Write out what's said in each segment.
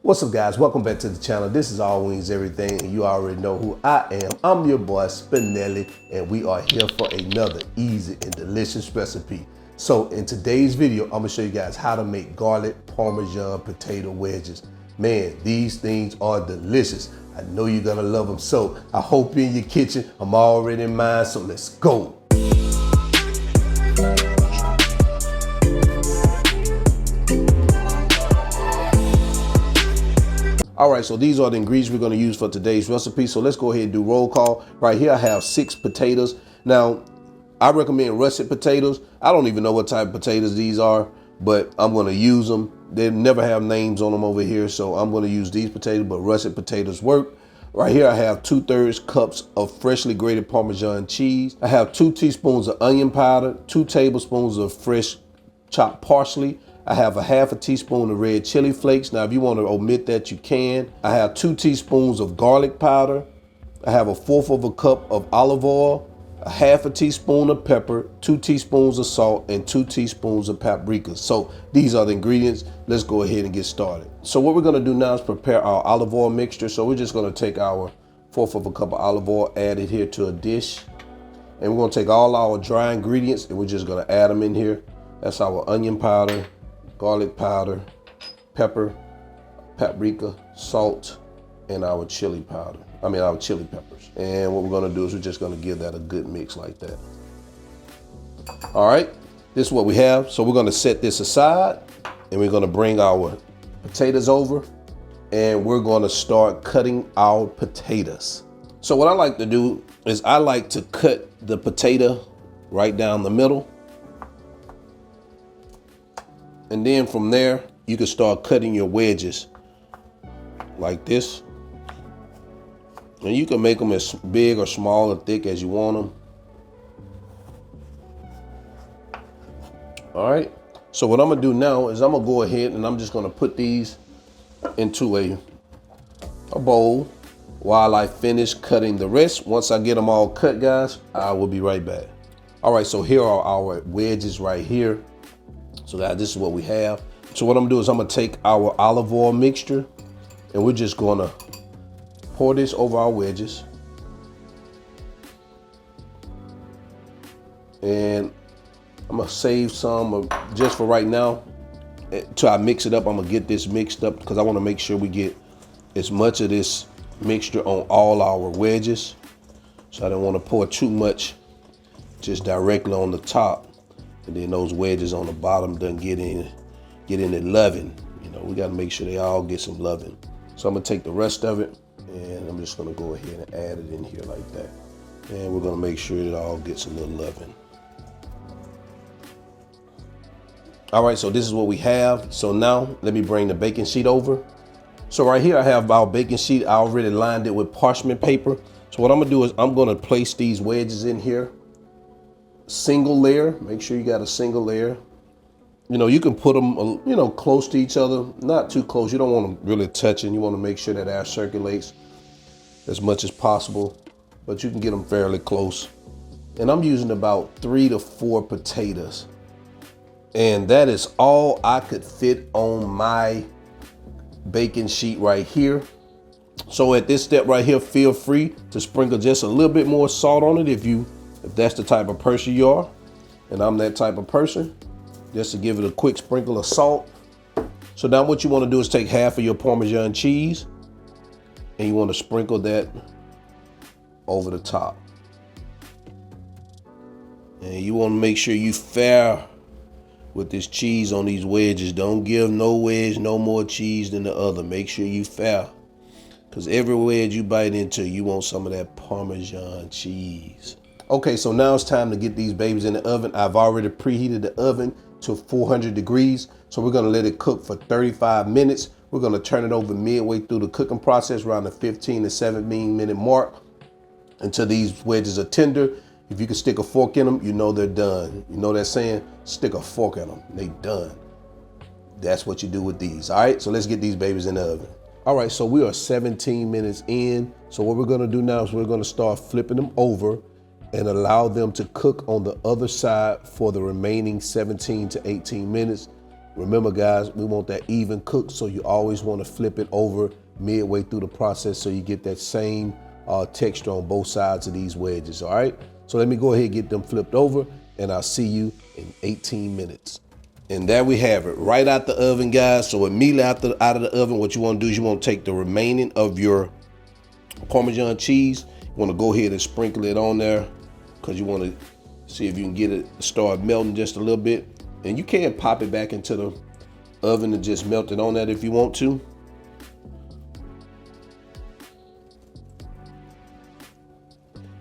What's up, guys? Welcome back to the channel. This is All Wings Everything, and you already know who I am. I'm your boy Spinelli, and we are here for another easy and delicious recipe. So in today's video, I'm gonna show you guys how to make garlic Parmesan potato wedges. Man, these things are delicious. I know you're gonna love them. So I hope you're in your kitchen. I'm already in mine, so let's go. All right, so these are the ingredients we're gonna use for today's recipe. So let's go ahead and do roll call. Right here, I have 6 potatoes. Now, I recommend Russett Potatoes. I don't even know what type of potatoes these are, but I'm gonna use them. They never have names on them over here, so I'm gonna use these potatoes, but Russett Potatoes work. Right here, I have 2/3 cups of freshly grated Parmesan cheese. I have 2 teaspoons of onion powder, 2 tablespoons of fresh chopped parsley. I have a 1/2 teaspoon of red chili flakes. Now, if you want to omit that, you can. I have 2 teaspoons of garlic powder. I have 1/4 cup of olive oil, a 1/2 teaspoon of pepper, 2 teaspoons of salt, and 2 teaspoons of paprika. So these are the ingredients. Let's go ahead and get started. So what we're gonna do now is prepare our olive oil mixture. So we're just gonna take our 1/4 cup of olive oil, add it here to a dish. And we're gonna take all our dry ingredients and we're just gonna add them in here. That's our onion powder, garlic powder, pepper, paprika, salt, and our chili powder. Our chili peppers. And what we're gonna do is we're just gonna give that a good mix like that. All right, this is what we have. So we're gonna set this aside and we're gonna bring our potatoes over and we're gonna start cutting our potatoes. So what I like to do is I like to cut the potato right down the middle. And then from there, you can start cutting your wedges like this. And you can make them as big or small or thick as you want them. All right. So what I'm gonna do now is I'm gonna go ahead and I'm just gonna put these into a bowl while I finish cutting the rest. Once I get them all cut, guys, I will be right back. All right, so here are our wedges right here. So guys, this is what we have. So what I'm gonna do is I'm gonna take our olive oil mixture and we're just gonna pour this over our wedges. And I'm gonna save some just for right now. Till I mix it up, I'm gonna get this mixed up because I wanna make sure we get as much of this mixture on all our wedges. So I don't wanna pour too much just directly on the top. And then those wedges on the bottom doesn't get in it loving. You know, we gotta make sure they all get some loving. So I'm gonna take the rest of it and I'm just gonna go ahead and add it in here like that. And we're gonna make sure it all gets a little loving. All right, so this is what we have. So now let me bring the baking sheet over. So right here I have our baking sheet. I already lined it with parchment paper. So what I'm gonna do is I'm gonna place these wedges in here. Single layer, make sure you got a single layer. You know, you can put them, you know, close to each other, not too close. You don't want them really touching. You want to make sure that air circulates as much as possible, but you can get them fairly close. And I'm using about 3 to 4 potatoes. And that is all I could fit on my baking sheet right here. So at this step right here, feel free to sprinkle just a little bit more salt on it if that's the type of person you are, and I'm that type of person, just to give it a quick sprinkle of salt. So now what you want to do is take 1/2 of your Parmesan cheese and you want to sprinkle that over the top. And you want to make sure you fair with this cheese on these wedges. Don't give no wedge no more cheese than the other. Make sure you fair, because every wedge you bite into, you want some of that Parmesan cheese. Okay, so now it's time to get these babies in the oven. I've already preheated the oven to 400 degrees. So we're gonna let it cook for 35 minutes. We're gonna turn it over midway through the cooking process, around the 15 to 17 minute mark, until these wedges are tender. If you can stick a fork in them, you know they're done. You know that saying? Stick a fork in them, they done. That's what you do with these. All right, so let's get these babies in the oven. All right, so we are 17 minutes in. So what we're gonna do now is we're gonna start flipping them over and allow them to cook on the other side for the remaining 17 to 18 minutes. Remember guys, we want that even cook, so you always want to flip it over midway through the process so you get that same texture on both sides of these wedges, all right? So let me go ahead and get them flipped over, and I'll see you in 18 minutes. And there we have it, right out the oven, guys. So immediately out of the oven, what you want to do is you want to take the remaining of your Parmesan cheese. You want to go ahead and sprinkle it on there because you want to see if you can get it to start melting just a little bit. And you can pop it back into the oven and just melt it on that if you want to.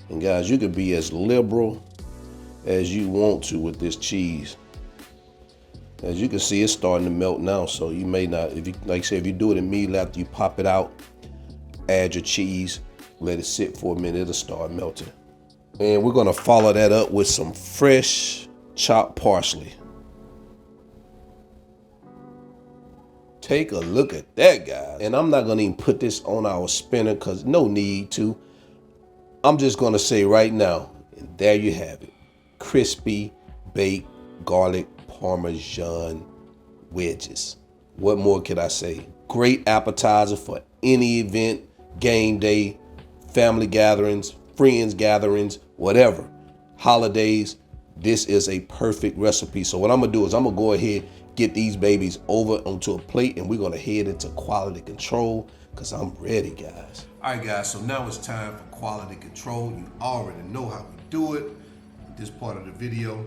And guys, you can be as liberal as you want to with this cheese. As you can see, it's starting to melt now, so you may not, if you, like I said, if you do it immediately after you pop it out, add your cheese, let it sit for a minute, it'll start melting. And we're gonna follow that up with some fresh chopped parsley. Take a look at that, guys. And I'm not gonna even put this on our spinner because no need to. I'm just gonna say right now, and there you have it. Crispy baked garlic Parmesan wedges. What more could I say? Great appetizer for any event, game day, family gatherings, friends gatherings, whatever. Holidays, this is a perfect recipe. So what I'm gonna do is I'm gonna go ahead, get these babies over onto a plate, and we're gonna head into quality control because I'm ready, guys. All right, guys, so now it's time for quality control. You already know how we do it. This part of the video,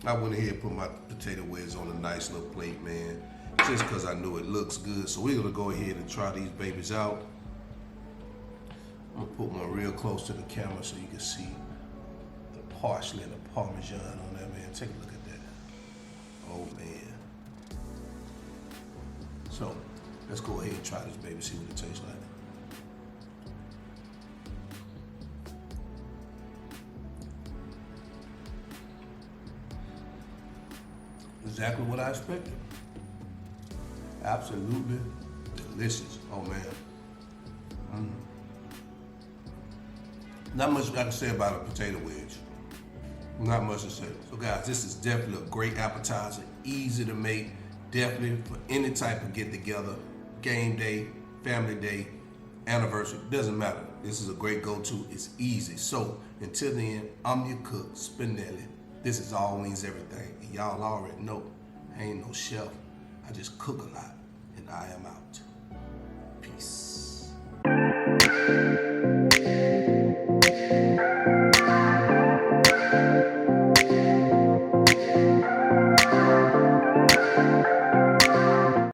I went ahead and put my potato wedges on a nice little plate, man, just because I knew it looks good. So we're gonna go ahead and try these babies out. I'm gonna put one real close to the camera so you can see the parsley and the Parmesan on that, man. Take a look at that. Oh, man. So let's go ahead and try this baby, see what it tastes like. Exactly what I expected. Absolutely delicious. Oh man. Not much I can say about a potato wedge. Not much to say. So guys, this is definitely a great appetizer, easy to make, definitely for any type of get together, game day, family day, anniversary, doesn't matter. This is a great go-to, it's easy. So until then, I'm your cook, Spinelli. This is all means everything. And y'all already know, I ain't no chef. I just cook a lot, and I am out. Peace.